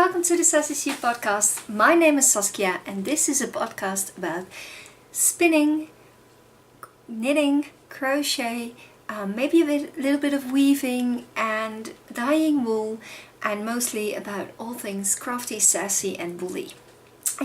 welcome to the Sassy Sheep podcast. My name is Saskia and this is a podcast about spinning, knitting, crochet, maybe little bit of weaving and dyeing wool, and mostly about all things crafty, sassy and woolly.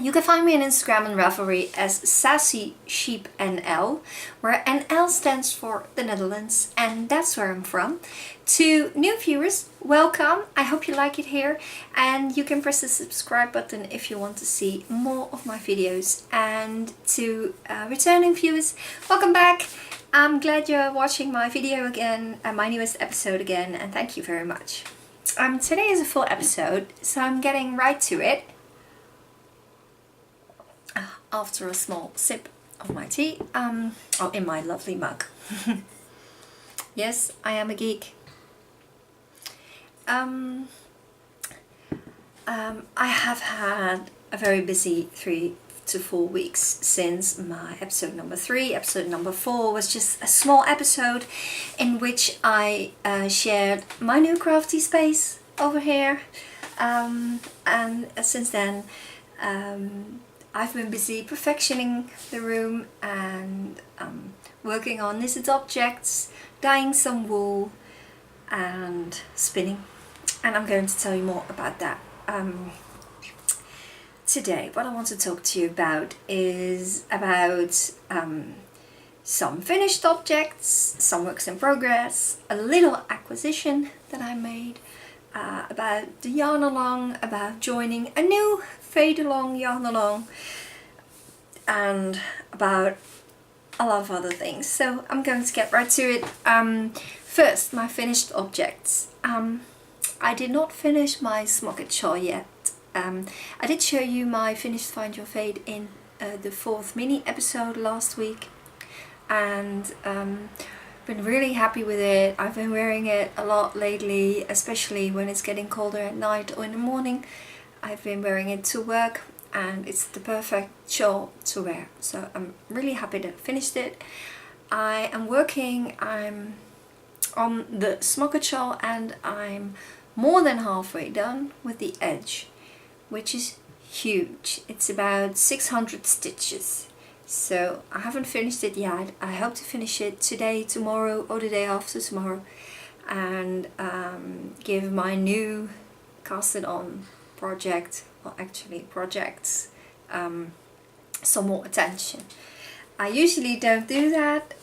You can find me on Instagram and Ravelry as SassysheepNL, where NL stands for the Netherlands, and that's where I'm from. To new viewers, welcome. I hope you like it here, and you can press the subscribe button if you want to see more of my videos. And to returning viewers, welcome back. I'm glad you're watching my video again, my newest episode again, and thank you very much. Today is a full episode, so I'm getting right to it. After a small sip of my tea, in my lovely mug. Yes, I am a geek. I have had a very busy 3 to 4 weeks since my episode number 3. Episode number 4 was just a small episode in which I shared my new crafty space over here, and since then I've been busy perfectioning the room and working on knitted objects, dyeing some wool and spinning, and I'm going to tell you more about that. Today what I want to talk to you about is about some finished objects, some works in progress, a little acquisition that I made, about the yarn along, about joining a new fade along yarn along, and about a lot of other things. So I'm going to get right to it. First, my finished objects. I did not finish my smocket shawl yet. I did show you my finished Find Your Fade in the 4th mini episode last week, and been really happy with it. I've been wearing it a lot lately, especially when it's getting colder at night or in the morning. I've been wearing it to work and it's the perfect shawl to wear, so I'm really happy that I finished it. I'm on the smocket shawl and I'm more than halfway done with the edge, which is huge. It's about 600 stitches. So I haven't finished it yet. I hope to finish it today, tomorrow or the day after tomorrow, and give my new cast it on project, well actually projects, some more attention. I usually don't do that,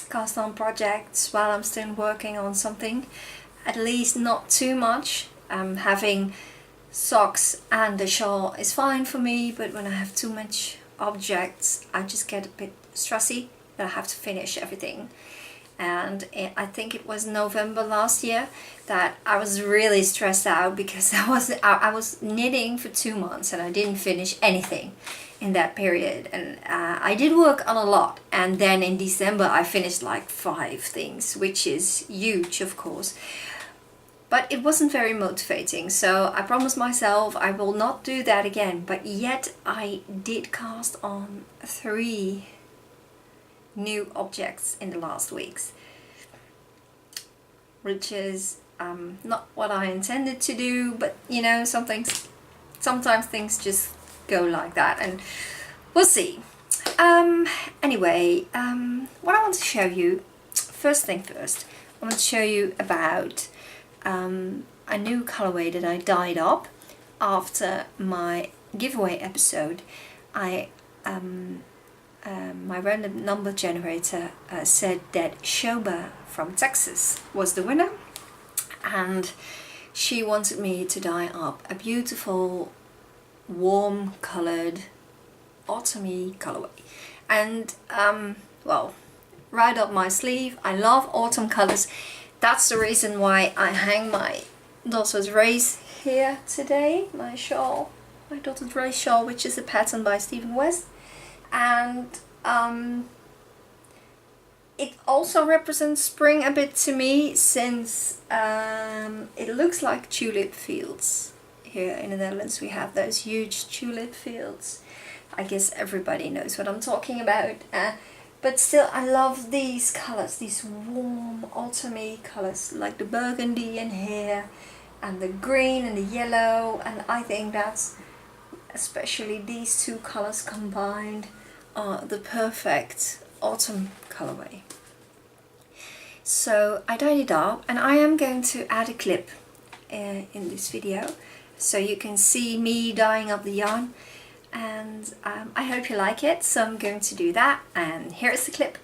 cast on projects while I'm still working on something, at least not too much. Having socks and a shawl is fine for me, but when I have too much objects I just get a bit stressy that I have to finish everything. And I think it was November last year that I was really stressed out because I was knitting for 2 months and I didn't finish anything in that period, and I did work on a lot, and then in December I finished like 5 things, which is huge of course. But it wasn't very motivating, so I promised myself I will not do that again. But yet I did cast on 3 new objects in the last weeks, which is not what I intended to do, but you know, sometimes things just go like that, and we'll see. Anyway, what I want to show you, first thing first, I want to show you about a new colorway that I dyed up after my giveaway episode. My random number generator said that Shoba from Texas was the winner, and she wanted me to dye up a beautiful warm colored autumny colorway, and well, right up my sleeve. I love autumn colors. That's the reason why I hang my Dotted Race here today, my shawl, my Dotted Race shawl, which is a pattern by Stephen West. And it also represents spring a bit to me, since it looks like tulip fields. Here in the Netherlands we have those huge tulip fields. I guess everybody knows what I'm talking about. But still, I love these colors, these warm autumny colors, like the burgundy in here, and the green and the yellow, and I think that's, especially these two colors combined, are the perfect autumn colorway. So I dyed it up, and I am going to add a clip in this video so you can see me dyeing up the yarn, and I hope you like it, so I'm going to do that, and here's the clip.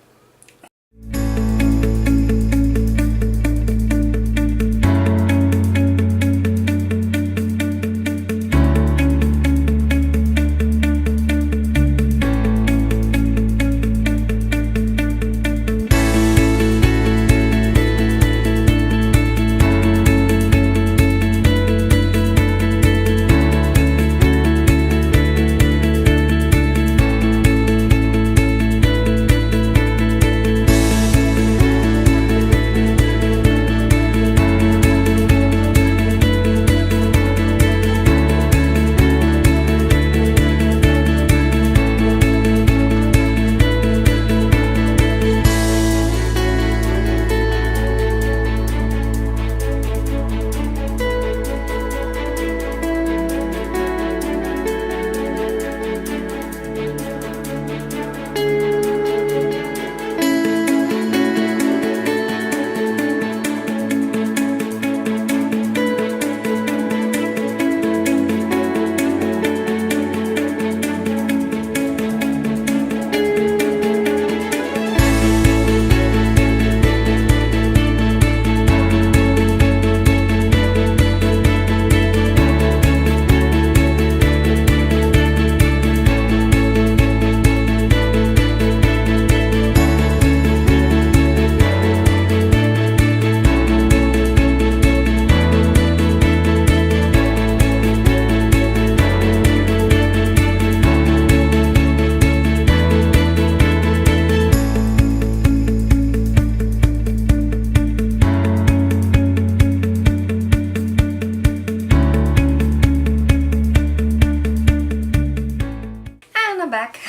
Back.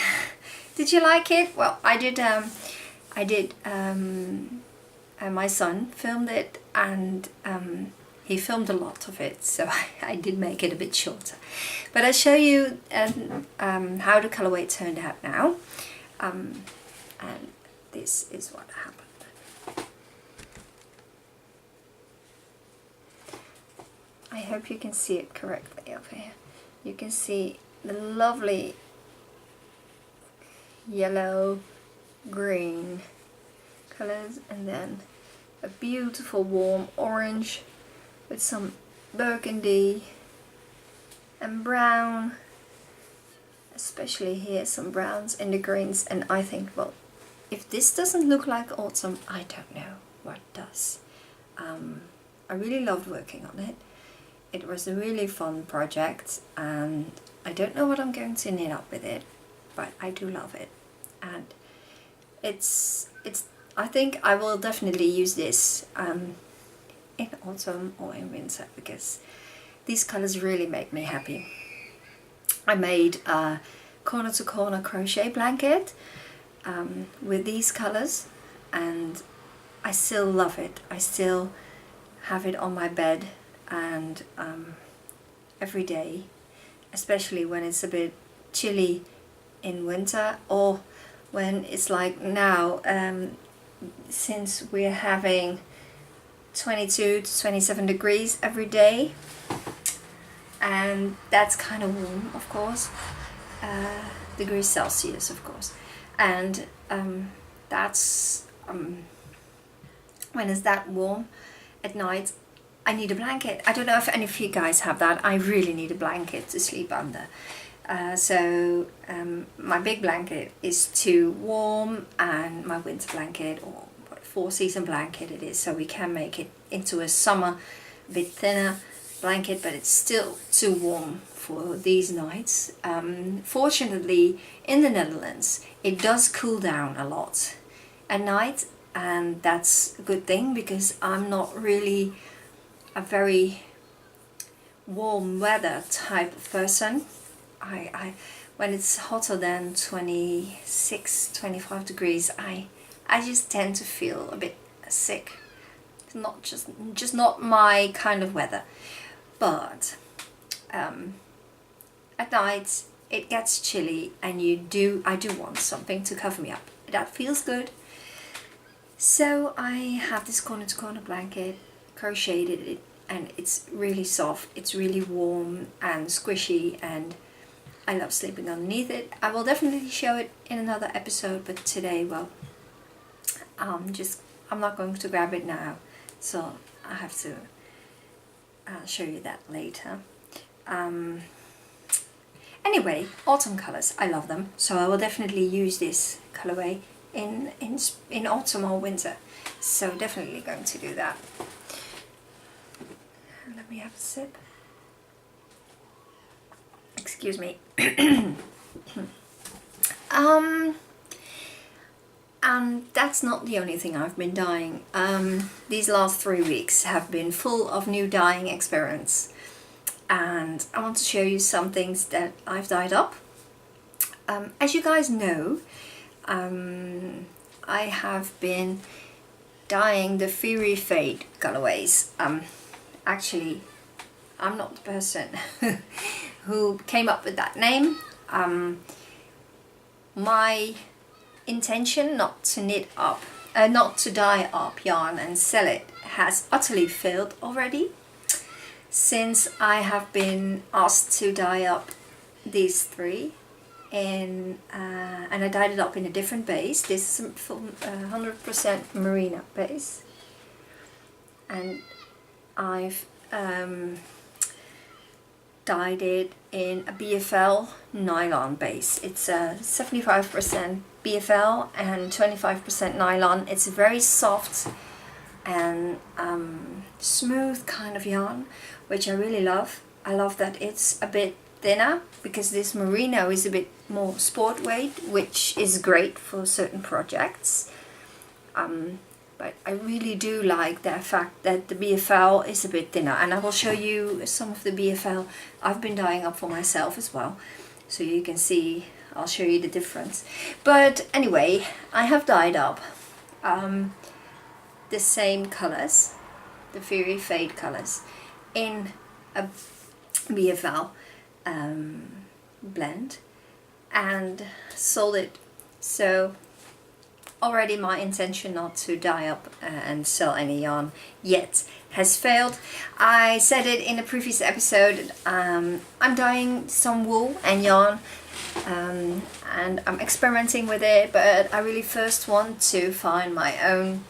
Did you like it? Well, I did. My son filmed it, and he filmed a lot of it, so I did make it a bit shorter. But I'll show you how the colorway turned out now, and this is what happened. I hope you can see it correctly over here. You can see the lovely yellow, green colors, and then a beautiful warm orange with some burgundy and brown, especially here some browns in the greens. And I think, well, if this doesn't look like autumn, I don't know what does. I really loved working on it. It was a really fun project, and I don't know what I'm going to knit up with it, but I do love it. And I think I will definitely use this in autumn or in winter, because these colors really make me happy. I made a corner to corner crochet blanket with these colors, and I still love it. I still have it on my bed, and every day, especially when it's a bit chilly in winter, or when it's like now, since we're having 22 to 27 degrees every day, and that's kind of warm, of course, degrees Celsius, of course, and that's when it's that warm at night, I need a blanket. I don't know if any of you guys have that. I really need a blanket to sleep under. So my big blanket is too warm, and my winter blanket, or what, 4-season blanket it is, so we can make it into a summer, a bit thinner blanket, but it's still too warm for these nights. Fortunately, in the Netherlands, it does cool down a lot at night, and that's a good thing, because I'm not really a very warm weather type of person. When it's hotter than 26, 25 degrees, I just tend to feel a bit sick. It's not just not my kind of weather. but at night it gets chilly and I do want something to cover me up. That feels good. So I have this corner to corner blanket, crocheted it, and it's really soft, it's really warm and squishy, and I love sleeping underneath it. I will definitely show it in another episode, but today, well, I'm not going to grab it now, so I have to show you that later. Anyway, autumn colors, I love them, so I will definitely use this colorway in autumn or winter, so definitely going to do that. Let me have a sip. Excuse me. And that's not the only thing I've been dyeing. These last 3 weeks have been full of new dyeing experiments, and I want to show you some things that I've dyed up. As you guys know, I have been dyeing the Fiery Fade colorways. Actually, I'm not the person who came up with that name. My intention not to dye up yarn and sell it has utterly failed already, since I have been asked to dye up these 3 and I dyed it up in a different base. This is 100% merino base, and I've dyed it in a BFL nylon base. It's a 75% BFL and 25% nylon. It's a very soft and smooth kind of yarn, which I really love. I love that it's a bit thinner, because this merino is a bit more sport weight, which is great for certain projects. But I really do like the fact that the BFL is a bit thinner, and I will show you some of the BFL I've been dyeing up for myself as well, so you can see. I'll show you the difference. But anyway, I have dyed up the same colors, the Fiery Fade colors, in a BFL blend and sold it. So already my intention not to dye up and sell any yarn yet has failed. I said it in a previous episode, I'm dyeing some wool and yarn, and I'm experimenting with it, but I really first want to find my own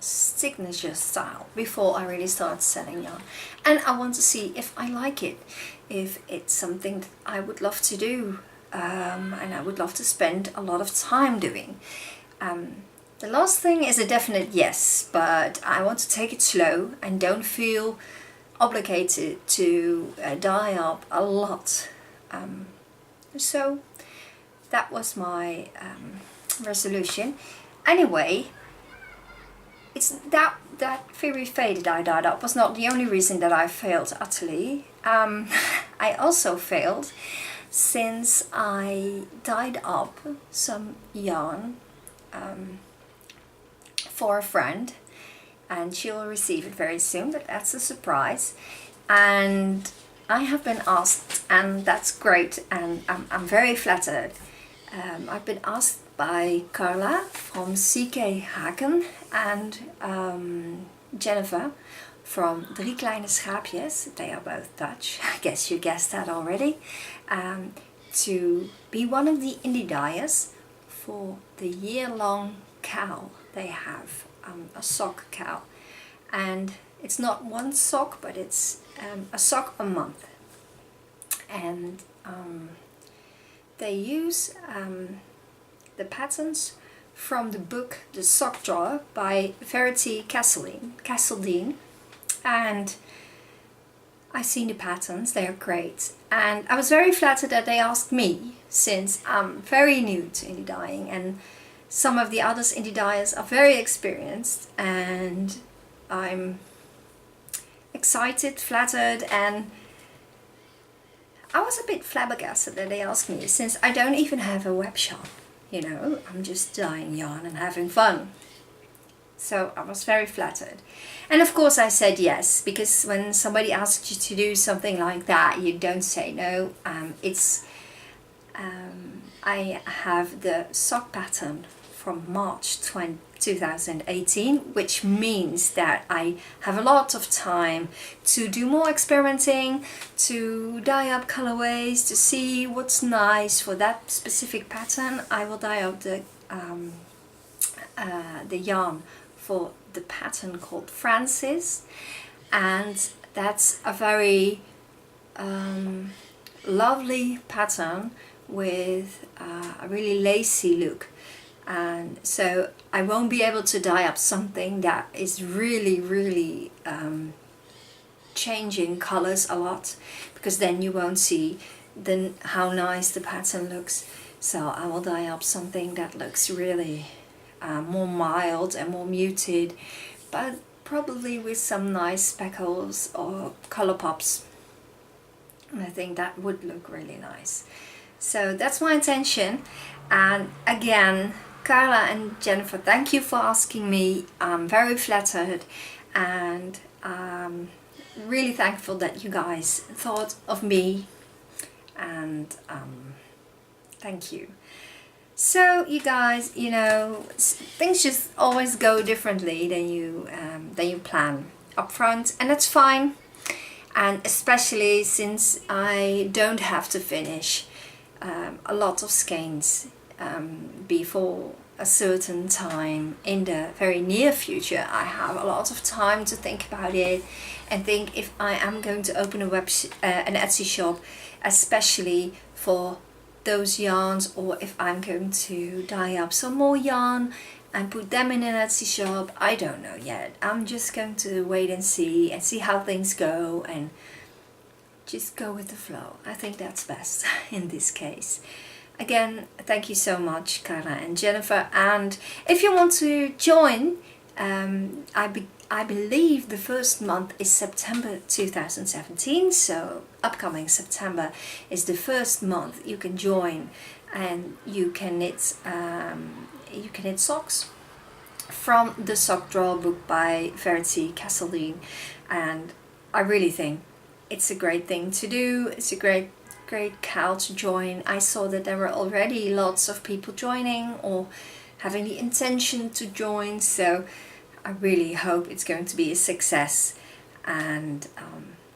signature style before I really start selling yarn. And I want to see if I like it, if it's something that I would love to do, and I would love to spend a lot of time doing. The last thing is a definite yes, but I want to take it slow and don't feel obligated to dye up a lot. So that was my resolution. Anyway, it's that Fiery Fade that I dyed up was not the only reason that I failed utterly. I also failed since I dyed up some yarn for a friend, and she will receive it very soon, but that's a surprise. And I have been asked, and that's great, and I'm very flattered. I've been asked by Carla from CQHaken and Jennifer from Drie Kleine Schaapjes, they are both Dutch, I guess you guessed that already, to be one of the indie dyers for the year-long cow. They have a sock cow, and it's not one sock, but it's a sock a month, and they use the patterns from the book The Sock Drawer by Verity Castledine, and I've seen the patterns, they are great, and I was very flattered that they asked me, since I'm very new to indie dyeing and some of the others indie dyers are very experienced, and I'm excited, flattered, and I was a bit flabbergasted that they asked me, since I don't even have a web shop, you know, I'm just dyeing yarn and having fun. So I was very flattered. And of course I said yes, because when somebody asks you to do something like that, you don't say no. I have the sock pattern from March 2018, which means that I have a lot of time to do more experimenting, to dye up colorways, to see what's nice for that specific pattern. I will dye up the yarn for the pattern called Francis, and that's a very lovely pattern with a really lacy look. And so I won't be able to dye up something that is really changing colors a lot, because then you won't see how nice the pattern looks. So I will dye up something that looks really more mild and more muted, but probably with some nice speckles or color pops. And I think that would look really nice. So that's my intention. And again, Carla and Jennifer, thank you for asking me. I'm very flattered, and really thankful that you guys thought of me, and thank you. So you guys, you know, things just always go differently than you plan up front, and that's fine. And especially since I don't have to finish a lot of skeins before a certain time in the very near future, I have a lot of time to think about it and think if I am going to open an Etsy shop, especially for those yarns, or if I'm going to dye up some more yarn and put them in an Etsy shop. I don't know yet. I'm just going to wait and see how things go, and just go with the flow. I think that's best in this case. Again, thank you so much, Carla and Jennifer. And if you want to join, I believe the first month is September 2017, so upcoming September is the first month you can join, and you can knit socks from the sock drawer book by Verity Castledine, and I really think it's a great thing to do. It's a great cal to join. I saw that there were already lots of people joining or having the intention to join, so I really hope it's going to be a success, and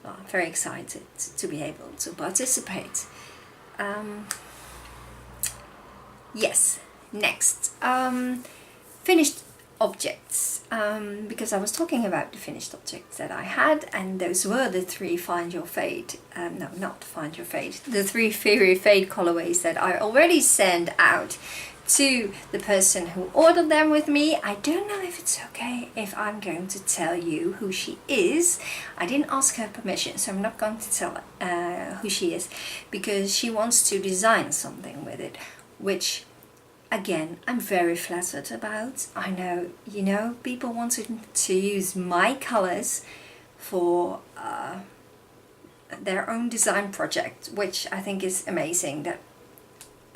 well, I'm very excited to be able to participate. Yes, next, finished objects, because I was talking about the finished objects that I had, and those were the three Find Your Fade, no, not Find Your Fade, the three Fairy Fade colorways that I already sent out to the person who ordered them with me. I don't know if it's okay if I'm going to tell you who she is. I didn't ask her permission, so I'm not going to tell who she is, because she wants to design something with it, which again I'm very flattered about. I know, you know, people wanted to use my colors for their own design project, which I think is amazing. That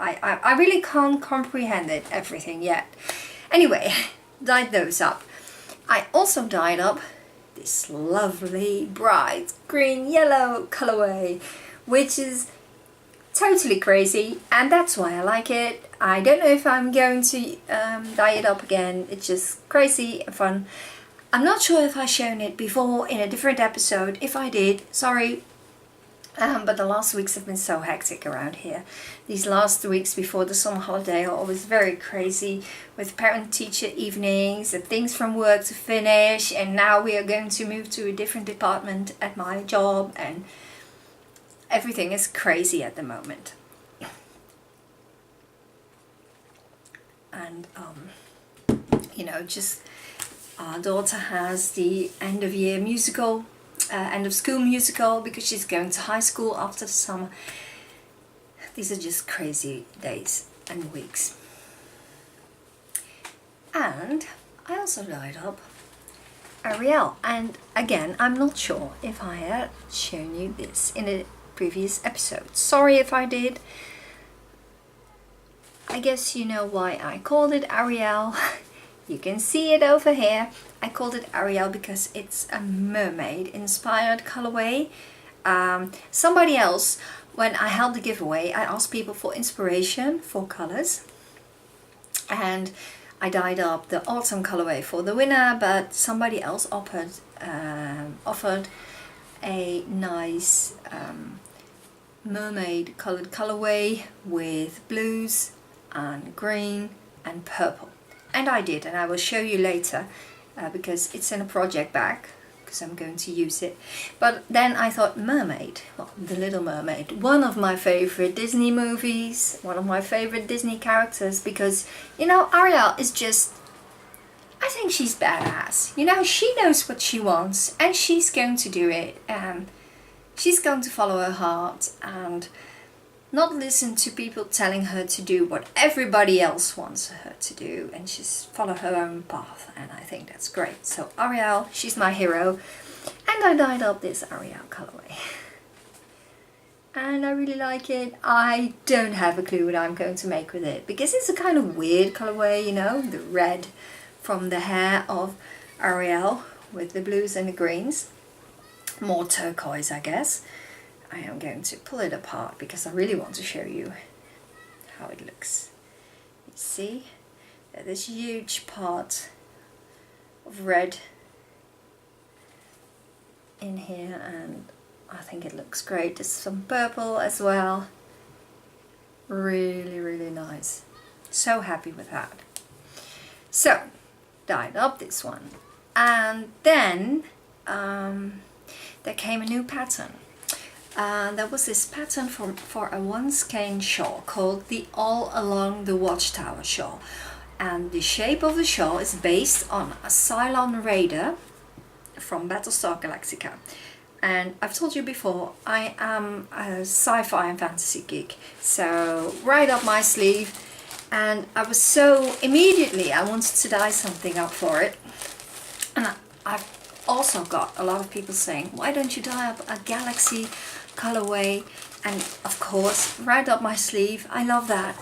I really can't comprehend it, everything yet. Anyway, dyed those up. I also dyed up this lovely bright green yellow colorway, which is totally crazy, and that's why I like it. I don't know if I'm going to dye it up again. It's just crazy and fun. I'm not sure if I've shown it before in a different episode. If I did, sorry. But the last weeks have been so hectic around here. These last weeks before the summer holiday are always very crazy, with parent-teacher evenings and things from work to finish, and now we are going to move to a different department at my job, and everything is crazy at the moment. And you know, just our daughter has the end of year musical, end of school musical, because she's going to high school after the summer. These are just crazy days and weeks. And I also dyed up Ariel, and again I'm not sure if I had shown you this in a previous episode. Sorry if I did. I guess you know why I called it Ariel. You can see it over here. I called it Ariel because it's a mermaid inspired colorway. Somebody else, when I held the giveaway, I asked people for inspiration for colors, and I dyed up the autumn colorway for the winner, but somebody else offered a nice mermaid colored colorway with blues and green and purple, and I did, and I will show you later because it's in a project bag because I'm going to use it. But then I thought mermaid, well, The Little Mermaid, one of my favorite Disney movies, one of my favorite Disney characters, because you know, Ariel is just, I think she's badass. You know, she knows what she wants and she's going to do it, and she's going to follow her heart and not listen to people telling her to do what everybody else wants her to do, and just follow her own path, and I think that's great. So Ariel, she's my hero, and I dyed up this Ariel colorway. And I really like it. I don't have a clue what I'm going to make with it, because it's a kind of weird colorway, you know, the red from the hair of Ariel with the blues and the greens. More turquoise, I guess. I am going to pull it apart because I really want to show you how it looks. You see this huge part of red in here, and I think it looks great. There's some purple as well. Really, really nice. So happy with that. So, dyed up this one. And then there came a new pattern. There was this pattern for a one skein shawl called the All Along the Watchtower shawl, and the shape of the shawl is based on a Cylon Raider from Battlestar Galactica. And I've told you before, I am a sci-fi and fantasy geek, so right up my sleeve, and I was so immediately I wanted to dye something up for it. And I've also got a lot of people saying, why don't you dye up a galaxy colorway? And of course, right up my sleeve, I love that.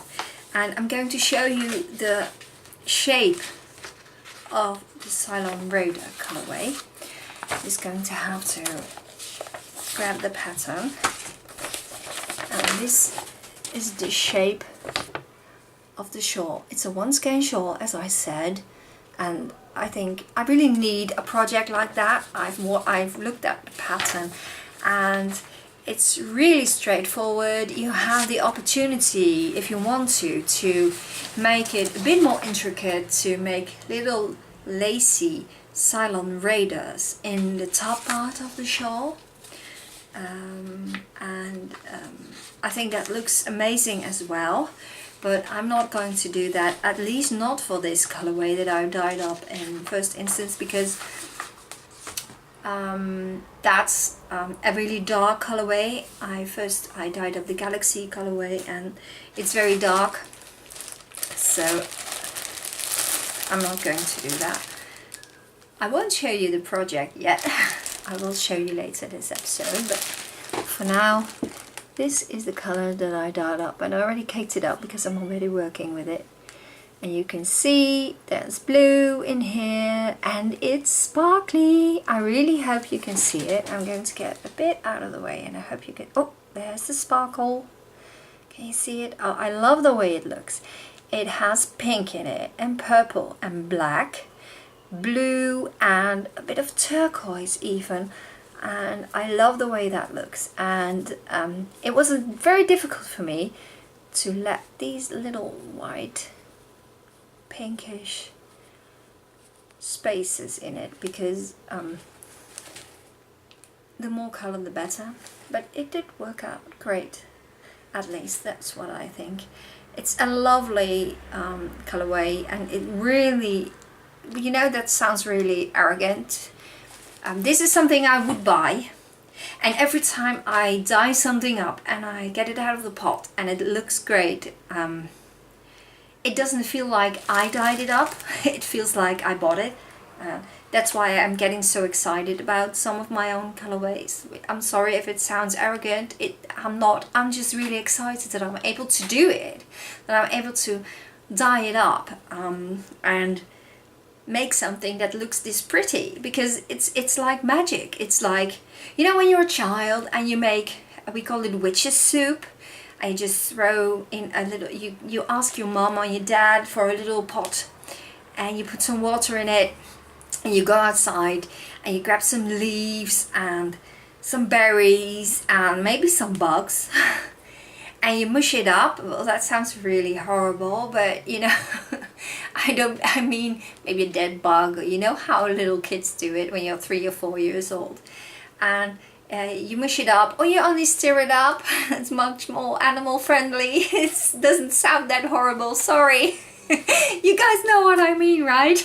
And I'm going to show you the shape of the Cylon Raider colorway. I'm just going to have to grab the pattern, and this is the shape of the shawl. It's a one skein shawl, as I said, and I think I really need a project like that. I've looked at the pattern and it's really straightforward. You have the opportunity, if you want to make it a bit more intricate, to make little lacy Cylon Raiders in the top part of the shawl. I think that looks amazing as well, but I'm not going to do that, at least not for this colorway that I dyed up in first instance, because that's a really dark colorway. I dyed up the Galaxy colorway and it's very dark, so I'm not going to do that. I won't show you the project yet. I will show you later this episode, but for now, this is the color that I dyed up, and I already caked it up because I'm already working with it. And you can see there's blue in here and it's sparkly. I really hope you can see it. I'm going to get a bit out of the way and I hope you can, oh, there's the sparkle. Can you see it? Oh, I love the way it looks. It has pink in it and purple and black, blue and a bit of turquoise even, and I love the way that looks. And it was very difficult for me to let these little white pinkish spaces in it, because the more color the better, but it did work out great. At least that's what I think. It's a lovely colorway, and it really, you know, that sounds really arrogant. This is something I would buy, and every time I dye something up and I get it out of the pot and it looks great, it doesn't feel like I dyed it up, it feels like I bought it. That's why I'm getting so excited about some of my own colorways. I'm sorry if it sounds arrogant, I'm not. I'm just really excited that I'm able to do it, that I'm able to dye it up, and make something that looks this pretty, because it's like magic. It's like, you know, when you're a child and you make, we call it witch's soup, and you just throw in a little, you ask your mom or your dad for a little pot, and you put some water in it, and you go outside and you grab some leaves and some berries and maybe some bugs and you mush it up. Well, that sounds really horrible, but you know, I mean maybe a dead bug, or you know how little kids do it when you're 3 or 4 years old, and you mush it up, or you only stir it up. It's much more animal friendly. It doesn't sound that horrible, sorry. You guys know what I mean, right?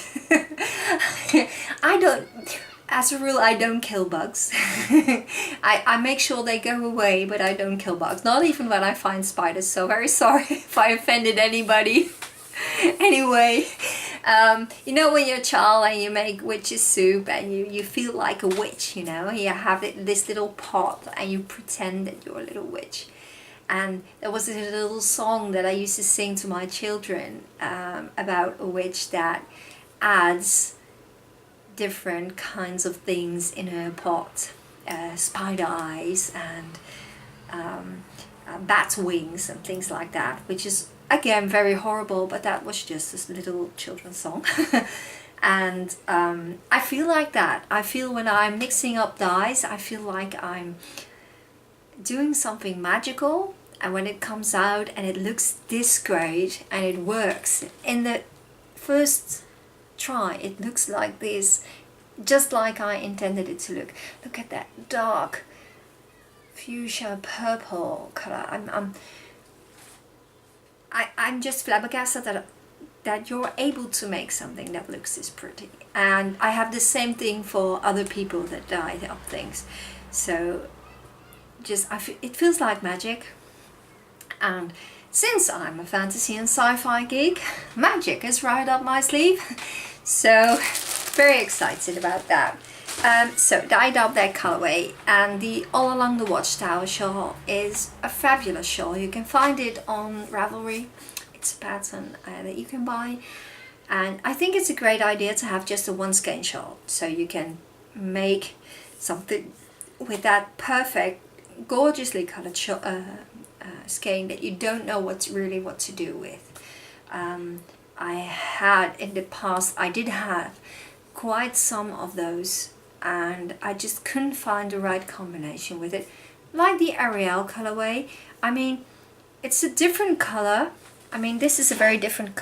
As a rule, I don't kill bugs. I make sure they go away, but I don't kill bugs. Not even when I find spiders, so very sorry if I offended anybody. Anyway, you know, when you're a child and you make witch's soup and you feel like a witch, you know, you have this little pot and you pretend that you're a little witch. And there was a little song that I used to sing to my children about a witch that adds different kinds of things in her pot, spider eyes and bat wings and things like that, which is again very horrible, but that was just a little children's song. And I feel like that. I feel when I'm mixing up dyes, I feel like I'm doing something magical, and when it comes out and it looks this great and it works in the first try, it looks like this, just like I intended it to look. Look at that dark fuchsia purple color. I'm just flabbergasted that you're able to make something that looks this pretty. And I have the same thing for other people that dye up things. So just it feels like magic. And since I'm a fantasy and sci-fi geek, magic is right up my sleeve. So very excited about that. So dyed up that colorway, and the All Along the Watchtower shawl is a fabulous shawl. You can find it on Ravelry. It's a pattern that you can buy, and I think it's a great idea to have just a one skein shawl, so you can make something with that perfect, gorgeously colored skein that you don't know what to do with. I had in the past, I did have quite some of those, and I just couldn't find the right combination with it. Like the Ariel colorway, I mean, it's a different color. I mean, this is a very different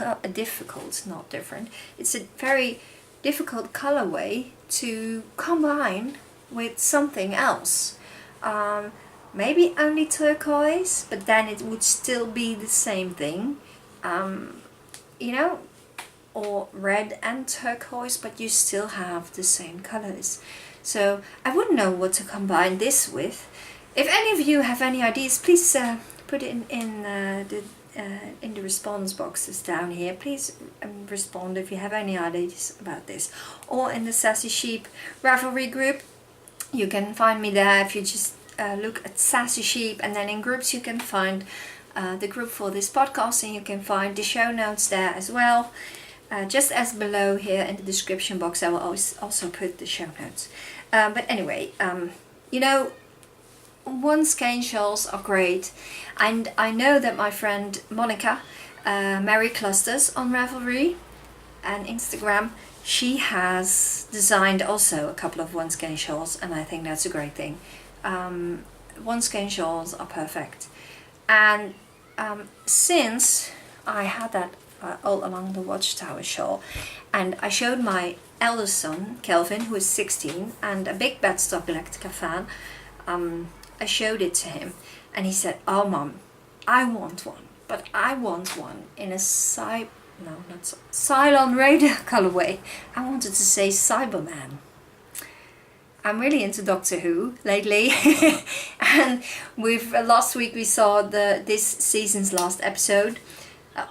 it's a very difficult colorway to combine with something else. Maybe only turquoise, but then it would still be the same thing, you know, or red and turquoise, but you still have the same colors. So I wouldn't know what to combine this with. If any of you have any ideas, please put it in the response boxes down here. Please respond if you have any ideas about this, or in the Sassy Sheep Ravelry group. You can find me there if you just look at Sassy Sheep, and then in groups you can find the group for this podcast, and you can find the show notes there as well. Just as below here in the description box, I will also put the show notes. But anyway, you know, one skein shawls are great, and I know that my friend Monica, Mary Clusters on Ravelry and Instagram, she has designed also a couple of one skein shawls, and I think that's a great thing. One skein shawls are perfect, and since I had that All Along the Watchtower shawl, and I showed my eldest son Kelvin, who is 16 and a big Batstock Galactica fan, I showed it to him, and he said, "Oh mom, I want one, but I want one in a Cylon Raider colorway." I wanted to say Cyberman. I'm really into Doctor Who lately, and last week we saw this season's last episode.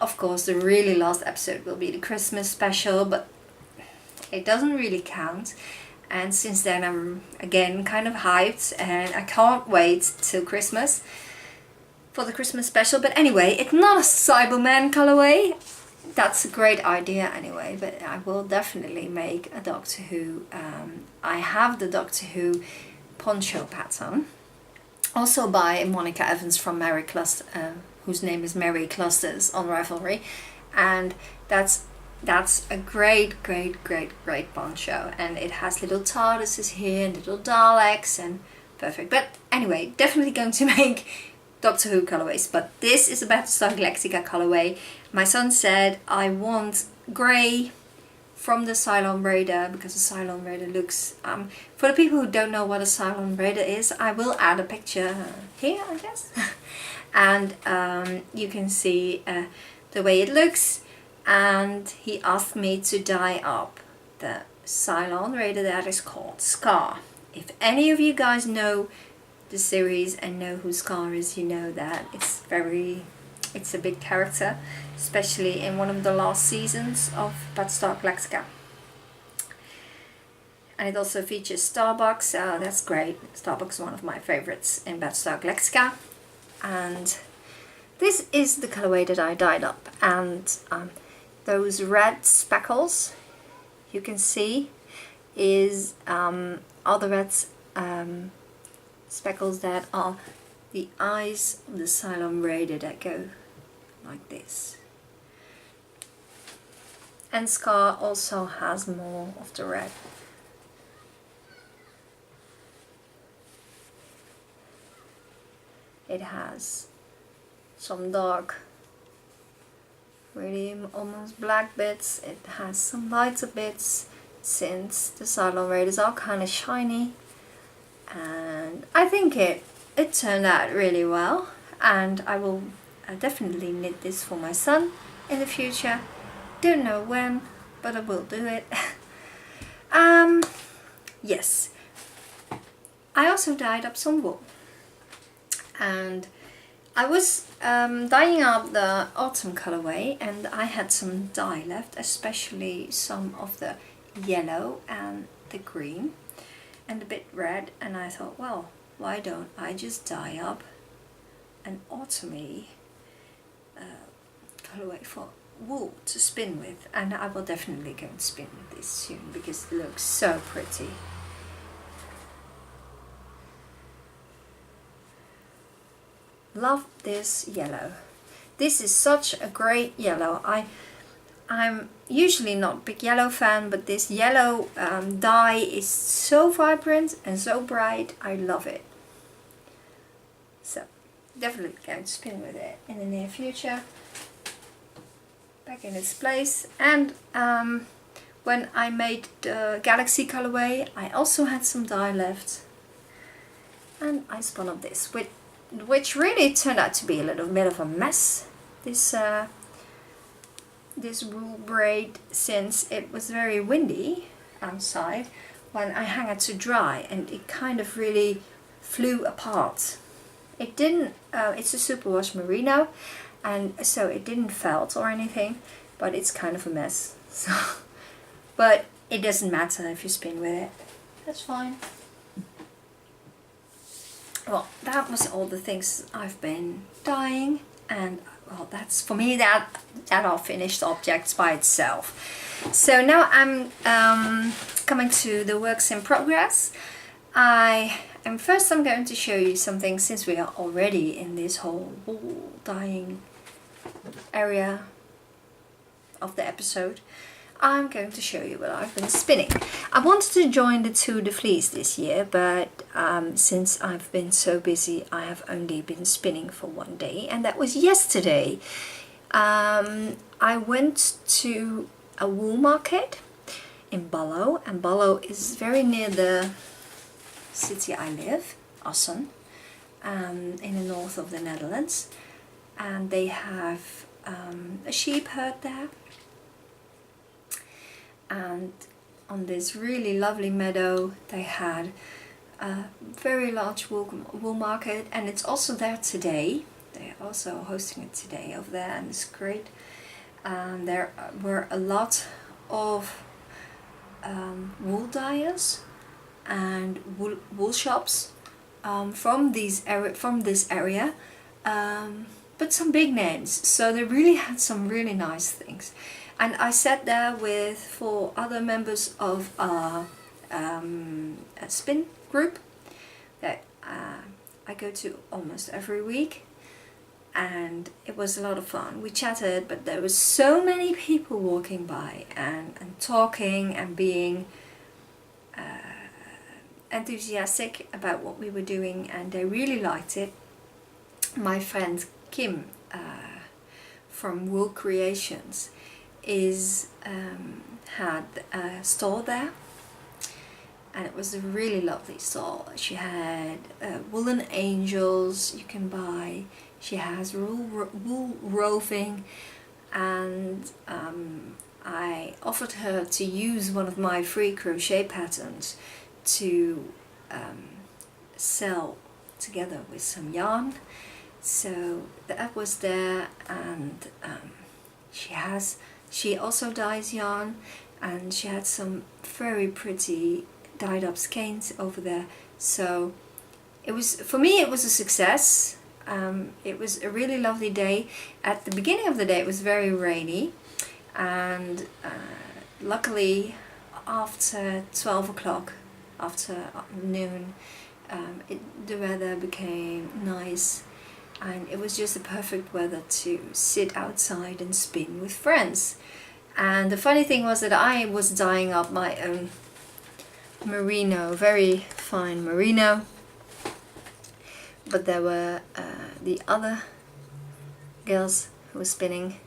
Of course, the really last episode will be the Christmas special, but it doesn't really count. And since then, I'm again kind of hyped, and I can't wait till Christmas for the Christmas special. But anyway, it's not a Cyberman colorway. that's a great idea anyway, but I will definitely make a Doctor Who. I have the Doctor Who poncho pattern, also by Monica Evans from Mary Cluster, whose name is Mary Clusters on Ravelry, and that's a great poncho, and it has little TARDISes here and little Daleks, and perfect. But anyway, definitely going to make Doctor Who colorways, but this is a Battlestar Galactica colorway. My son said I want grey from the Cylon Raider, because the Cylon Raider looks, for the people who don't know what a Cylon Raider is, I will add a picture here, I guess. And you can see the way it looks, and he asked me to dye up the Cylon Raider that is called Scar. If any of you guys know the series and know who Scar is, you know that it's a big character, especially in one of the last seasons of Battlestar Galactica. And it also features Starbucks, so that's great. Starbucks is one of my favorites in Battlestar Galactica. And this is the colorway that I dyed up, and those red speckles you can see is are the red speckles that are the eyes of the Cylon Raider that go like this. And Scar also has more of the red. It has some dark, really almost black bits. It has some lighter bits, since the Cylon Raiders are kind of shiny. And I think it turned out really well, and I will definitely knit this for my son in the future. Don't know when, but I will do it. Yes, I also dyed up some wool, and I was dyeing up the autumn colorway, and I had some dye left, especially some of the yellow and the green and a bit red, and I thought, well, why don't I just dye up an autumny colorway for wool to spin with. And I will definitely go and spin with this soon, because it looks so pretty. Love this yellow. This is such a great yellow. I'm usually not a big yellow fan, but this yellow dye is so vibrant and so bright. I love it. So definitely going to spin with it in the near future. Back in its place. And when I made the Galaxy colorway, I also had some dye left, and I spun up this, which really turned out to be a little bit of a mess. This wool braid, since it was very windy outside when I hung it to dry, and it kind of really flew apart. It didn't, it's a superwash merino, and so it didn't felt or anything, but it's kind of a mess. So, but it doesn't matter if you spin with it, that's fine. Well, that was all the things I've been dyeing, and well, that's for me that are finished objects by itself. So now I'm coming to the works in progress. First I'm going to show you something, since we are already in this whole wool dyeing area of the episode. I'm going to show you what I've been spinning. I wanted to join the Tour de Fleece this year, but since I've been so busy, I have only been spinning for one day, and that was yesterday. I went to a wool market in Ballo, and Ballo is very near the city I live, Assen, in the north of the Netherlands, and they have a sheep herd there. And on this really lovely meadow they had a very large wool market, and it's also there today. They're also hosting it today over there, and it's great. There were a lot of wool dyers and wool shops from this area, but some big names. So they really had some really nice things. And I sat there with 4 other members of our spin group that I go to almost every week, and it was a lot of fun. We chatted, but there was so many people walking by and talking and being enthusiastic about what we were doing, and they really liked it. My friend Kim from Wool Creations had a store there, and it was a really lovely store. She had woolen angels you can buy. She has wool roving, and I offered her to use one of my free crochet patterns to sell together with some yarn. So that was there, and she also dyes yarn, and she had some very pretty dyed up skeins over there. So it was, for me, it was a success. It was a really lovely day. At the beginning of the day it was very rainy, and luckily after 12 o'clock, after noon, the weather became nice, and it was just the perfect weather to sit outside and spin with friends. And the funny thing was that I was dyeing up my own merino, very fine merino, but there were the other girls who were spinning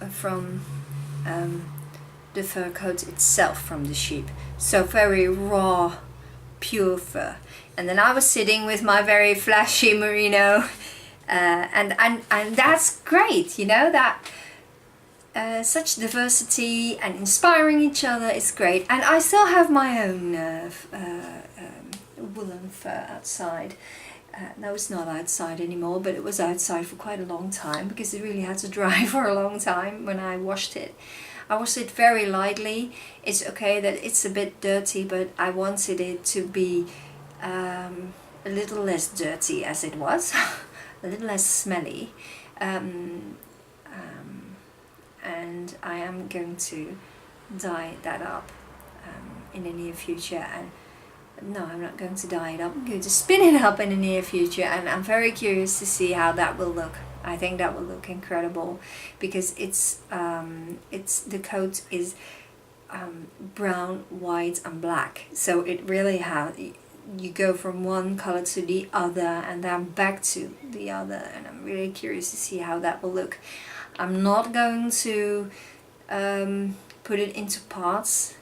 from the fur coat itself from the sheep, so very raw, pure fur. And then I was sitting with my very flashy merino, and that's great, you know, that such diversity and inspiring each other is great. And I still have my own woolen fur outside. No, it's not outside anymore, but it was outside for quite a long time because it really had to dry for a long time when I washed it. I washed it very lightly. It's okay that it's a bit dirty, but I wanted it to be a little less dirty as it was, a little less smelly. And I am going to dye that up in the near future. And no, I'm not going to dye it up, I'm going to spin it up in the near future, and I'm very curious to see how that will look. I think that will look incredible because it's the coat is brown, white and black, so it really has, you go from one color to the other and then back to the other, and I'm really curious to see how that will look. I'm not going to put it into parts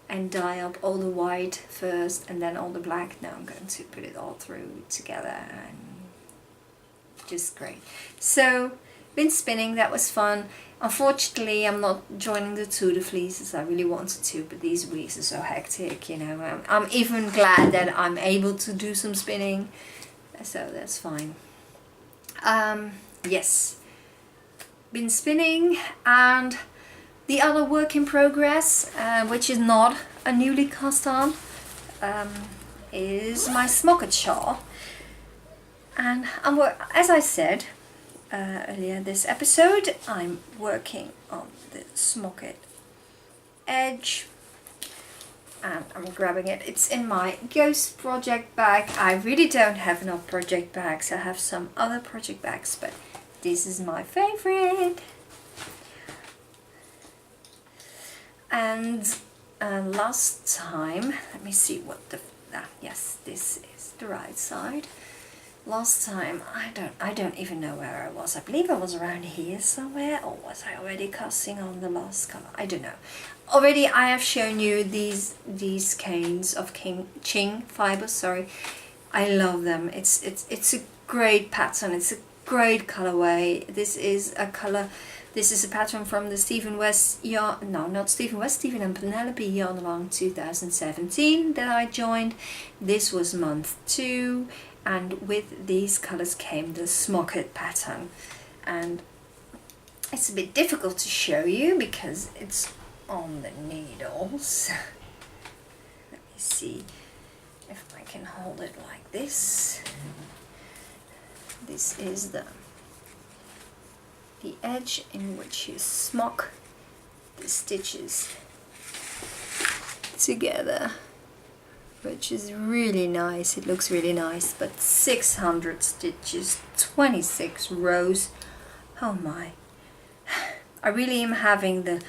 and dye up all the white first and then all the black. No, I'm going to put it all through together, and just great. So, been spinning, that was fun. Unfortunately, I'm not joining the Tour de Fleece as I really wanted to, but these weeks are so hectic, you know. I'm even glad that I'm able to do some spinning, so that's fine. Yes, been spinning, and the other work in progress, which is not a newly cast on, is my smocket shawl. And as I said earlier this episode, I'm working on the smocket edge, and I'm grabbing it. It's in my Ghost project bag. I really don't have enough project bags. I have some other project bags, but this is my favorite. And last time, let me see what yes, this is the right side. Last time, I don't even know where I was. I believe I was around here somewhere, or was I already casting on the last color? I don't know. Already I have shown you these skeins of Ching fibers. Sorry, I love them. It's a great pattern. It's a great colorway. This is a color. This is a pattern from the Stephen and Penelope Yarn Along 2017 that I joined. This was month 2, and with these colors came the smocket pattern. And it's a bit difficult to show you because it's on the needles. Let me see if I can hold it like this. this is the edge in which you smock the stitches together, which is really nice. It looks really nice, but 600 stitches, 26 rows. Oh my. I really am having the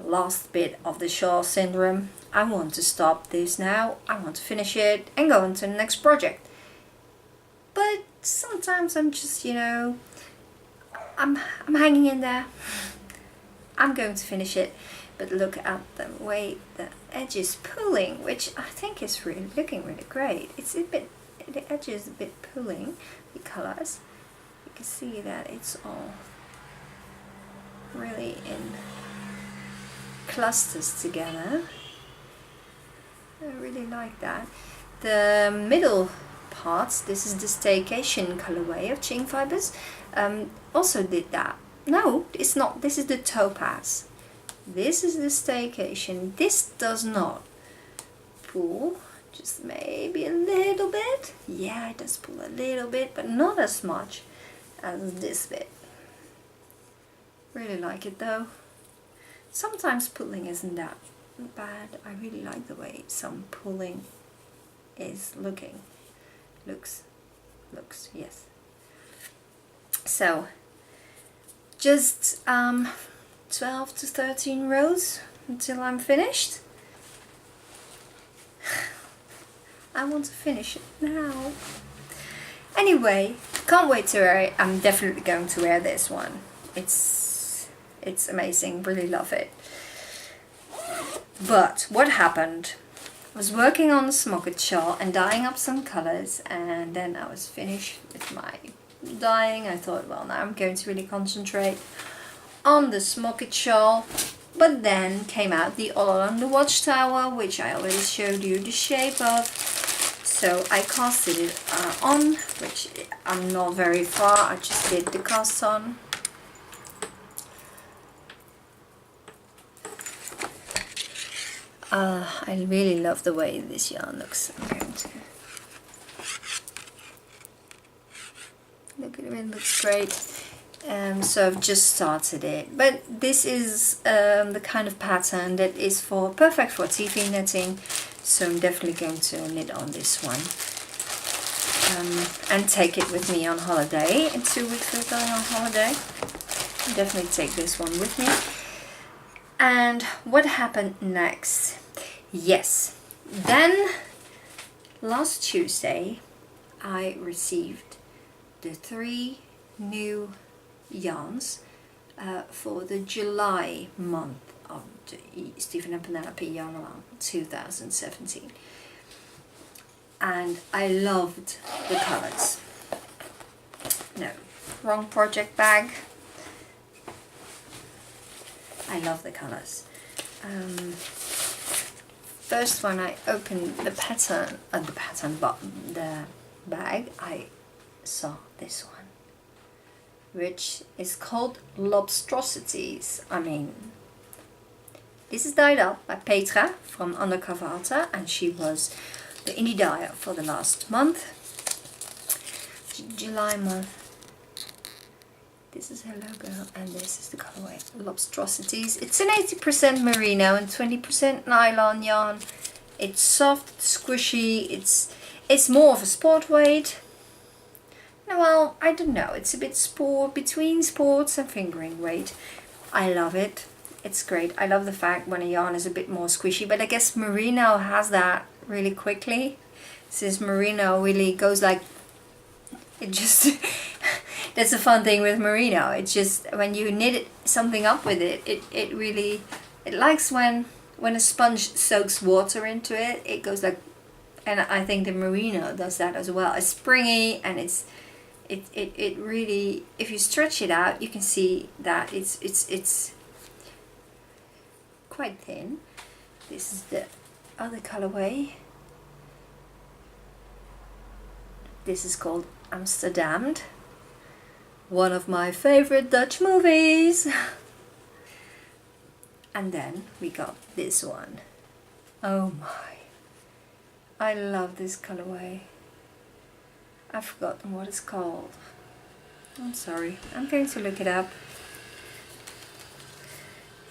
last bit of the shawl syndrome. I want to stop this now. I want to finish it and go on to the next project. But sometimes I'm just, you know, I'm hanging in there. I'm going to finish it. But look at the way the edge is pulling, which I think is really looking really great. It's a bit, the edge is a bit pulling the colors. You can see that it's all really in clusters together. I really like that. The middle parts, this is the staycation colorway of Ching Fibers, also did that. No, it's not. This is the topaz. This is the staycation. This does not pull, just maybe a little bit. Yeah, it does pull a little bit, but not as much as this bit. Really like it though. Sometimes pulling isn't that bad. I really like the way some pulling is looking. Looks, yes. So, just 12 to 13 rows until I'm finished. I want to finish it now. Anyway, can't wait to wear it. I'm definitely going to wear this one. It's amazing, really love it. But what happened? I was working on the smoked shawl and dyeing up some colors, and then I was finished with my dyeing. I thought, well, now I'm going to really concentrate on the smoked shawl. But then came out the All Along the Watchtower, which I already showed you the shape of. So I casted it on, which I'm not very far. I just did the cast on. I really love the way this yarn looks. I'm going to look at it, it looks great. So I've just started it, but this is the kind of pattern that is perfect for TV knitting. So I'm definitely going to knit on this one and take it with me on holiday. In 2 weeks we're going on holiday. I'll definitely take this one with me. And what happened next? Yes, then last Tuesday I received the 3 new yarns for the July month of the Stephen and Penelope Yarn Around 2017, and I loved the colours. No, wrong project bag. I love the colours. First, when I opened the pattern, the bag, I saw this one, which is called Lobstrosities. I mean, this is dyed up by Petra from Undercover Alta, and she was the indie dyer for the last month, July month. This is her logo, and this is the colorway Lobstrosities. It's an 80% merino and 20% nylon yarn. It's soft, squishy. It's more of a sport weight. Well, I don't know. It's a bit between sports and fingering weight. I love it. It's great. I love the fact when a yarn is a bit more squishy, but I guess merino has that really quickly. Since merino really goes like, it just that's the fun thing with merino. It's just when you knit something up with it, it likes when a sponge soaks water into it. It goes like, and I think the merino does that as well. It's springy, and it really, if you stretch it out, you can see that it's quite thin. This is the other colorway. This is called Amsterdam, one of my favorite Dutch movies. And then we got this one. Oh my, I love this colorway. I've forgotten what it's called. I'm sorry, I'm going to look it up.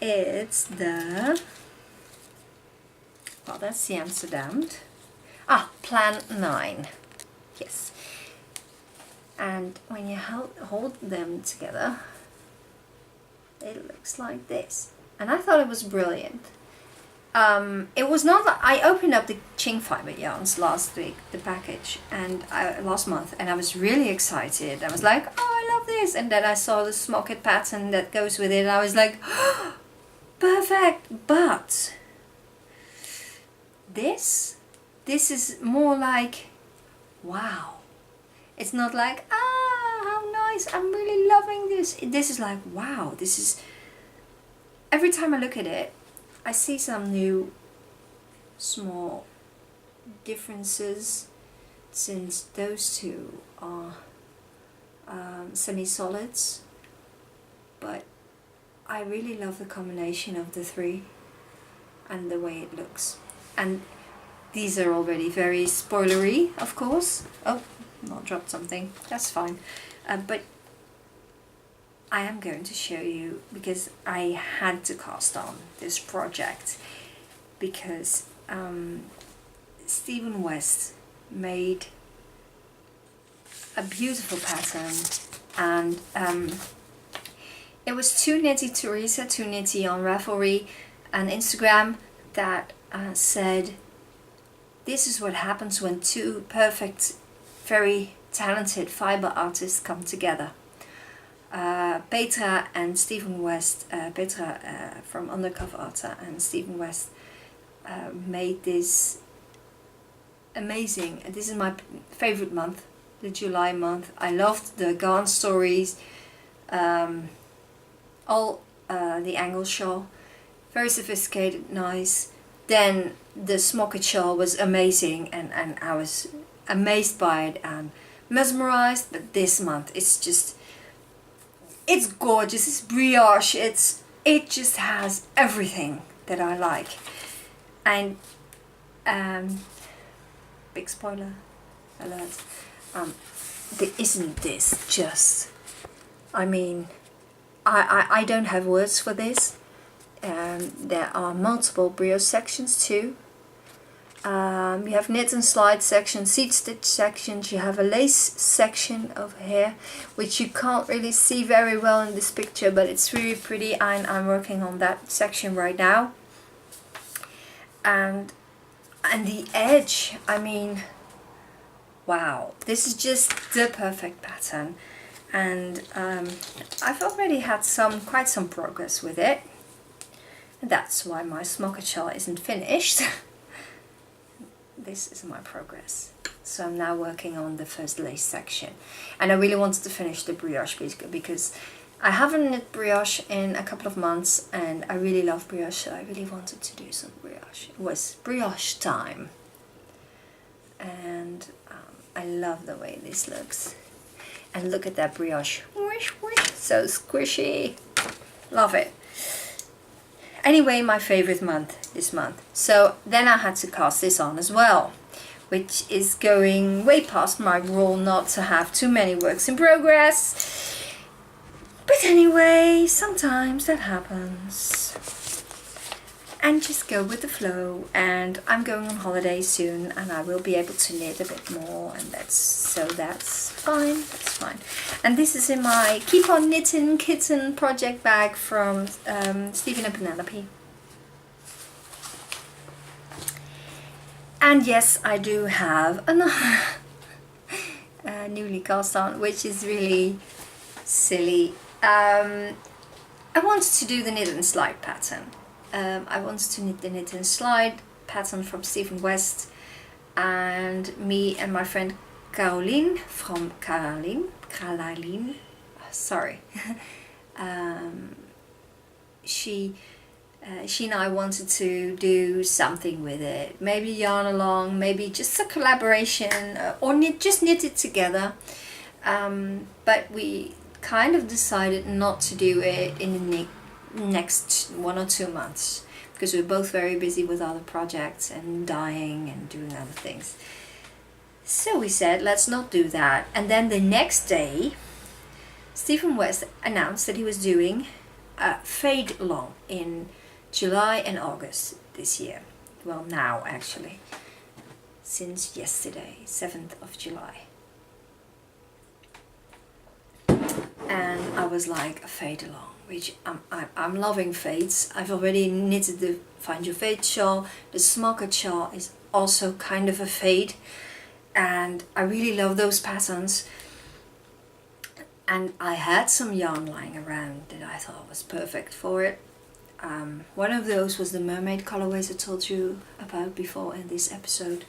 It's the, well, that's the Amsterdam. Plan 9. Yes. And when you hold them together, it looks like this. And I thought it was brilliant. It was not, I opened up the Ching fiber yarns last week, the package, and last month, and I was really excited. I was like, oh, I love this. And then I saw the smocket pattern that goes with it, and I was like, oh, perfect. But this is more like, wow. It's not like, how nice, I'm really loving this. This is like, wow, this is, every time I look at it, I see some new small differences, since those two are semi-solids, but I really love the combination of the three and the way it looks. And these are already very spoilery, of course. Oh, not dropped something, that's fine. But I am going to show you, because I had to cast on this project, because Stephen West made a beautiful pattern, and it was two Knitty Teresa, two Knitty on Ravelry and Instagram, that said, this is what happens when two perfect, very talented fiber artists come together. Petra and Stephen West, Petra from Undercover Arta and Stephen West made this amazing. This is my favorite month, the July month. I loved the garn stories, all the angle shawl, very sophisticated, nice. Then the smocket shawl was amazing, and I was amazed by it and mesmerized. But this month, it's just, it's gorgeous, it's brioche, it just has everything that I like. And big spoiler alert, isn't this just, I mean, I don't have words for this. There are multiple brioche sections too. You have knit and slide sections, seed stitch sections, you have a lace section over here, which you can't really see very well in this picture, but it's really pretty, and I'm working on that section right now. And the edge, I mean, wow, this is just the perfect pattern. And I've already had quite some progress with it. And that's why my smocket shawl isn't finished. This is my progress. So I'm now working on the first lace section, and I really wanted to finish the brioche because I haven't knit brioche in a couple of months, and I really love brioche, so I really wanted to do some brioche. It was brioche time, and I love the way this looks. And look at that brioche, whoosh, whoosh, so squishy, love it. Anyway, my favorite month this month. So then I had to cast this on as well, which is going way past my rule not to have too many works in progress. But anyway, sometimes that happens. And just go with the flow. And I'm going on holiday soon, and I will be able to knit a bit more, and that's fine. That's fine. And this is in my Keep On Knitting Kitten project bag from Stephen and Penelope. And yes, I do have another newly cast on, which is really silly. I wanted to do the knit and slide pattern. I wanted to knit the knit and slide pattern from Stephen West, and me and my friend Caroline from Caroline, sorry, she and I wanted to do something with it, maybe yarn along, maybe just a collaboration, or just knit it together, but we kind of decided not to do it in the next 1 or 2 months, because we're both very busy with other projects and dyeing and doing other things. So we said, let's not do that. And then the next day, Stephen West announced that he was doing a fade long in July and August this year. Well, now actually, since yesterday, 7th of July. And I was like, a fade along, which I'm loving fades. I've already knitted the Find Your Fade shawl. The smocker shawl is also kind of a fade, and I really love those patterns. And I had some yarn lying around that I thought was perfect for it. One of those was the mermaid colorways I told you about before in this episode.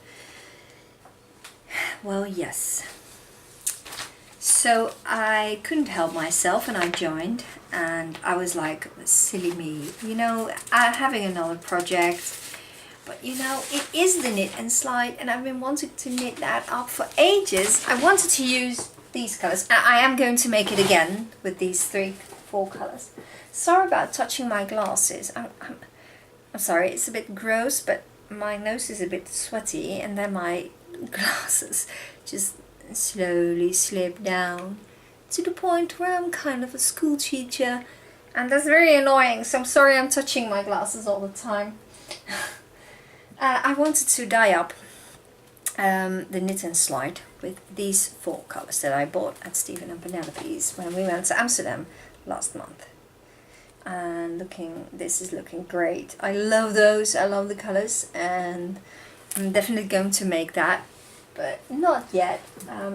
Well, yes. So I couldn't help myself and I joined, and I was like, silly me, you know, I'm having another project, but you know, it is the knit and slide, and I've been wanting to knit that up for ages. I wanted to use these colors, and I am going to make it again with these 4 colors. Sorry about touching my glasses. I'm sorry, it's a bit gross, but my nose is a bit sweaty, and then my glasses just slowly slip down to the point where I'm kind of a school teacher, and that's very annoying, so I'm sorry I'm touching my glasses all the time. I wanted to dye up the knit and slide with these 4 colors that I bought at Stephen and Penelope's when we went to Amsterdam last month. And this is looking great. I love those, I love the colors, and I'm definitely going to make that, but not yet.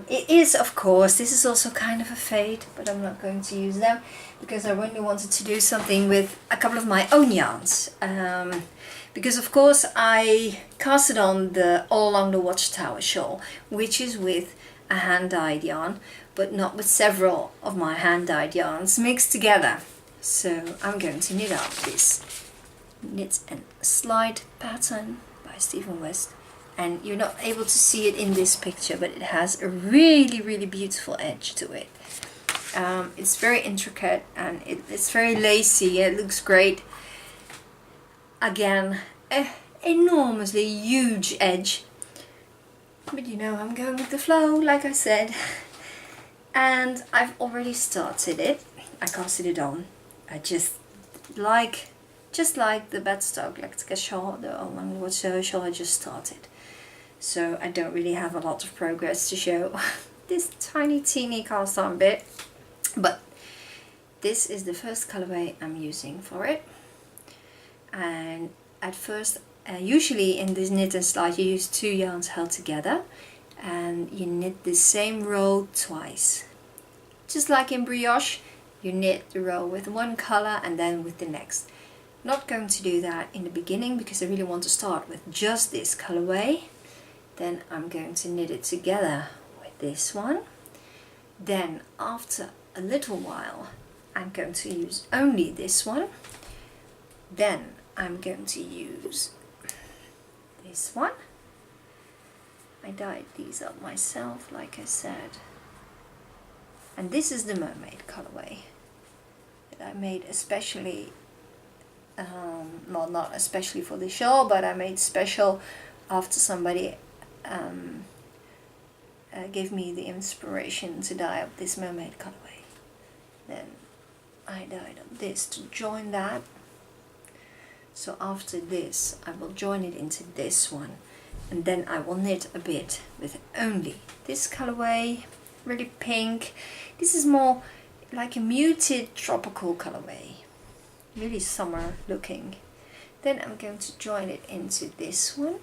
It is, of course, this is also kind of a fade, but I'm not going to use them because I really wanted to do something with a couple of my own yarns. Because of course I casted on the All Along the Watchtower shawl, which is with a hand-dyed yarn, but not with several of my hand-dyed yarns mixed together. So I'm going to knit up this knit and slide pattern by Stephen West. And you're not able to see it in this picture, but it has a really, really beautiful edge to it. It's very intricate, and it's very lacy. It looks great. Again, an enormously huge edge. But you know, I'm going with the flow, like I said. And I've already started it. I casted it on. I just like the Bedstock Lactica shawl, the All Along the Watchtower shawl, I just started. So I don't really have a lot of progress to show. This tiny teeny cast on bit. But this is the first colorway I'm using for it. And at first, usually in this knit and slide you use 2 yarns held together, and you knit the same row twice. Just like in brioche, you knit the row with one color and then with the next. Not going to do that in the beginning because I really want to start with just this colorway. Then I'm going to knit it together with this one. Then after a little while I'm going to use only this one. Then I'm going to use this one. I dyed these up myself, like I said. And this is the mermaid colorway that I made especially, well, not especially for the shawl, but I made special after somebody gave me the inspiration to dye up this mermaid colorway. Then I dyed up this to join that. So after this I will join it into this one, and then I will knit a bit with only this colorway, really pink. This is more like a muted tropical colorway, really summer looking. Then I'm going to join it into this one,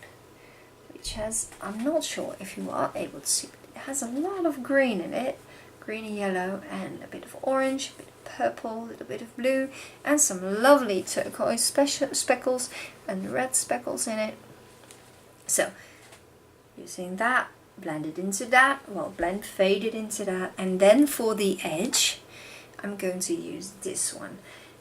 which has, I'm not sure if you are able to see, but it has a lot of green in it, green and yellow, and a bit of orange, a bit of purple, a little bit of blue, and some lovely turquoise speckles and red speckles in it. So using that, blend it into that, well, fade it into that, and then for the edge I'm going to use this one.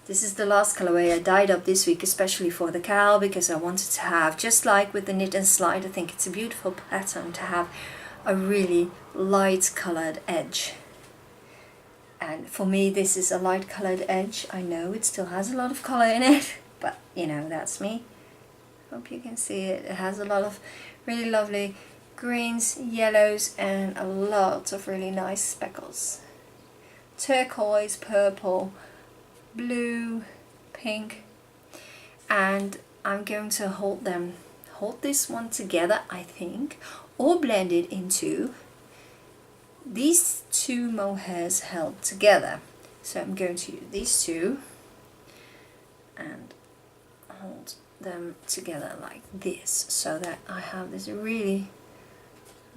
This is the last colorway I dyed up this week, especially for the cowl, because I wanted to have, just like with the knit and slide, I think it's a beautiful pattern to have a really light colored edge. And for me this is a light colored edge. I know it still has a lot of color in it, but you know, that's me. Hope you can see it. It has a lot of really lovely greens, yellows, and a lot of really nice speckles. Turquoise, purple, blue, pink, and I'm going to hold this one together, I think, or blend it into these two mohairs held together. So I'm going to use these two and hold them together like this, so that I have this really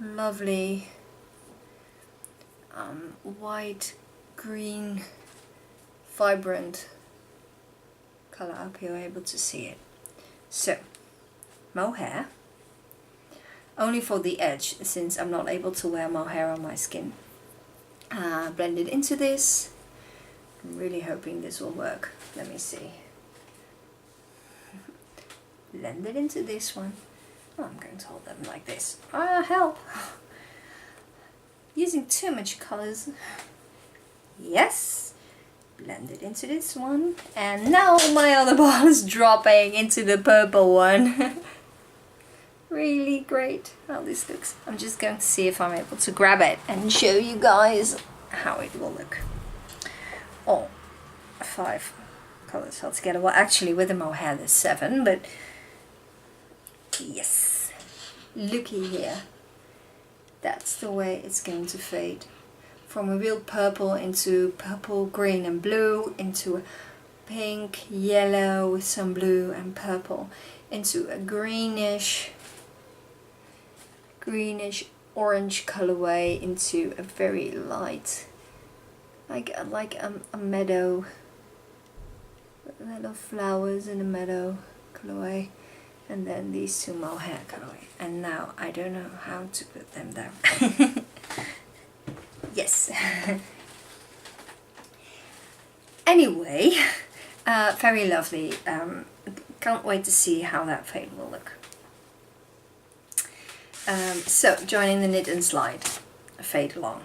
lovely white, green, vibrant color. I hope you're able to see it. So, mohair, only for the edge, since I'm not able to wear mohair on my skin. Blend it into this. I'm really hoping this will work. Let me see. Blend it into this one. Oh, I'm going to hold them like this. Ah, help! Using too much colors. Yes! Blend it into this one. And now my other ball is dropping into the purple one. Really great how this looks. I'm just going to see if I'm able to grab it and show you guys how it will look. Oh, 5 colors held together. Well, actually with the mohair there's 7, but yes, looky here. That's the way it's going to fade. From a real purple into purple, green and blue, into a pink, yellow with some blue and purple, into a greenish orange colorway, into a very light, like a meadow flowers in a meadow colorway, and then these two mohair colorway. And now I don't know how to put them down. Yes. Anyway, very lovely. Can't wait to see how that fade will look. So, joining the knit and slide fade along,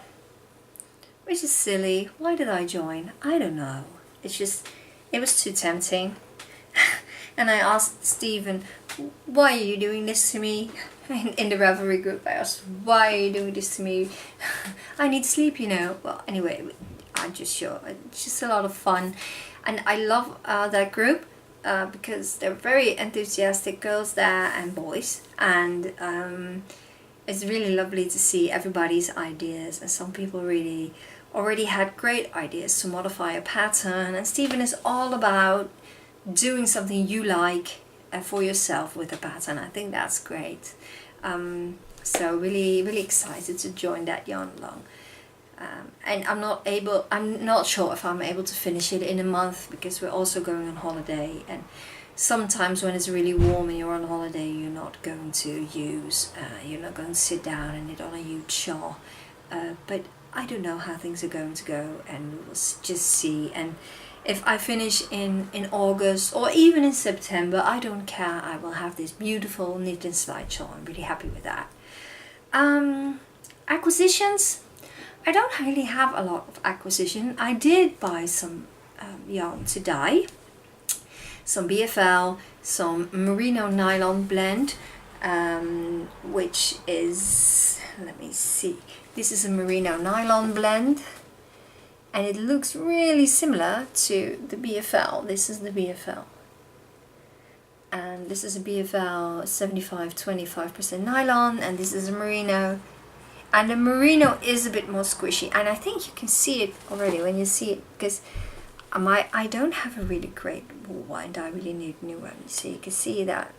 which is silly. Why did I join? I don't know. It's just, it was too tempting. And I asked Stephen, why are you doing this to me? In the Ravelry group I asked, why are you doing this to me? I need sleep, you know. Well, anyway, I'm just sure. It's just a lot of fun. And I love that group because they're very enthusiastic girls there and boys. And it's really lovely to see everybody's ideas. And some people really already had great ideas to modify a pattern. And Stephen is all about doing something you like for yourself with a pattern. I think that's great. So really excited to join that yarn along. And I'm not sure if I'm able to finish it in a month, because we're also going on holiday, and sometimes when it's really warm and you're on holiday, you're not going to sit down and knit on a huge shawl. But I don't know how things are going to go, and we'll just see. And if I finish in August or even in September, I don't care. I will have this beautiful knit and slide shawl. I'm really happy with that. Acquisitions. I don't really have a lot of acquisition. I did buy some yarn to dye. Some BFL, some merino nylon blend, which is, let me see. This is a merino nylon blend. And it looks really similar to the BFL. This is the BFL. And this is a BFL 75-25% nylon, and this is a merino. And the merino is a bit more squishy, and I think you can see it already when you see it, because I don't have a really great wool wind. I really need a new one. So you can see that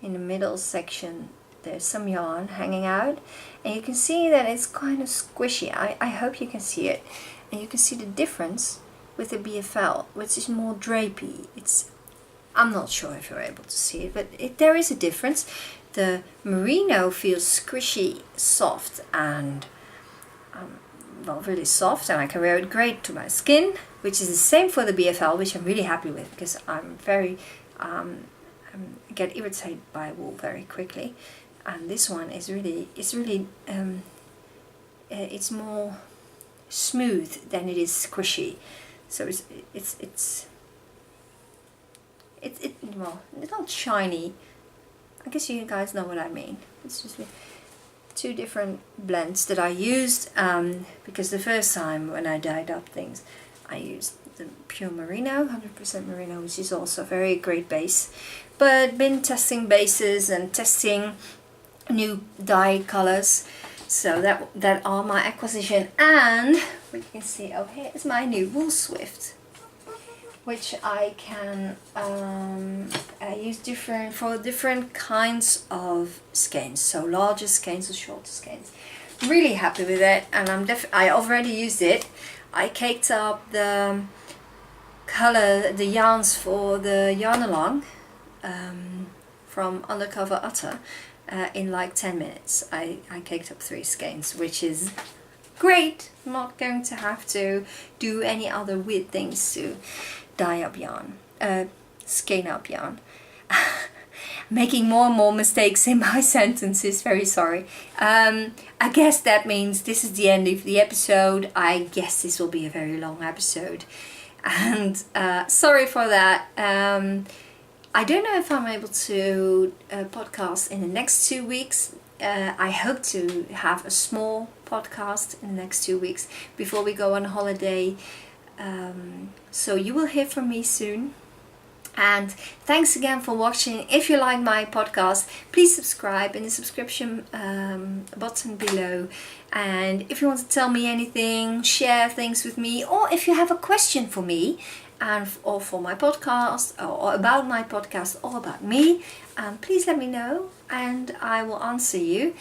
in the middle section there's some yarn hanging out, and you can see that it's kind of squishy. I hope you can see it, and you can see the difference with the BFL, which is more drapey. I'm not sure if you're able to see it, but there is a difference. The merino feels squishy, soft, and well, really soft, and I can wear it great to my skin, which is the same for the BFL, which I'm really happy with, because I'm very get irritated by wool very quickly. And this one is it's more smooth than it is squishy. So it's well, it's not shiny. I guess you guys know what I mean. It's just two different blends that I used, because the first time when I dyed up things I used the pure merino, 100% merino, which is also a very great base, but been testing bases and testing new dye colors, so that are my acquisition. And we can see, oh, here is my new Wool Swift, which I can use for different kinds of skeins, so larger skeins or shorter skeins. Really happy with it, and I already used it. I caked up the yarns for the yarn along from Undercover Otter in like 10 minutes. I caked up 3 skeins, which is great. I'm not going to have to do any other weird things to dye up yarn, skein up yarn. Making more and more mistakes in my sentences, very sorry. I guess that means this is the end of the episode. I guess this will be a very long episode, and sorry for that. I don't know if I'm able to podcast in the next 2 weeks. I hope to have a small podcast in the next 2 weeks before we go on holiday. So you will hear from me soon. And thanks again for watching. If you like my podcast, please subscribe in the subscription button below. And if you want to tell me anything, share things with me, or if you have a question for me or for my podcast, or about my podcast, or about me, please let me know and I will answer you.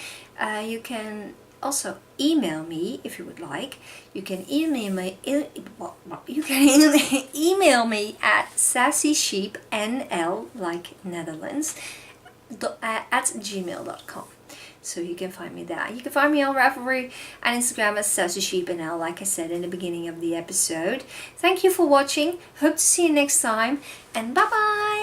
You can also email me if you would like. You can email me. You can email me at SassysheepNL, like Netherlands, at gmail.com. So you can find me there. You can find me on Ravelry and Instagram as SassysheepNL, like I said in the beginning of the episode. Thank you for watching. Hope to see you next time, and bye bye.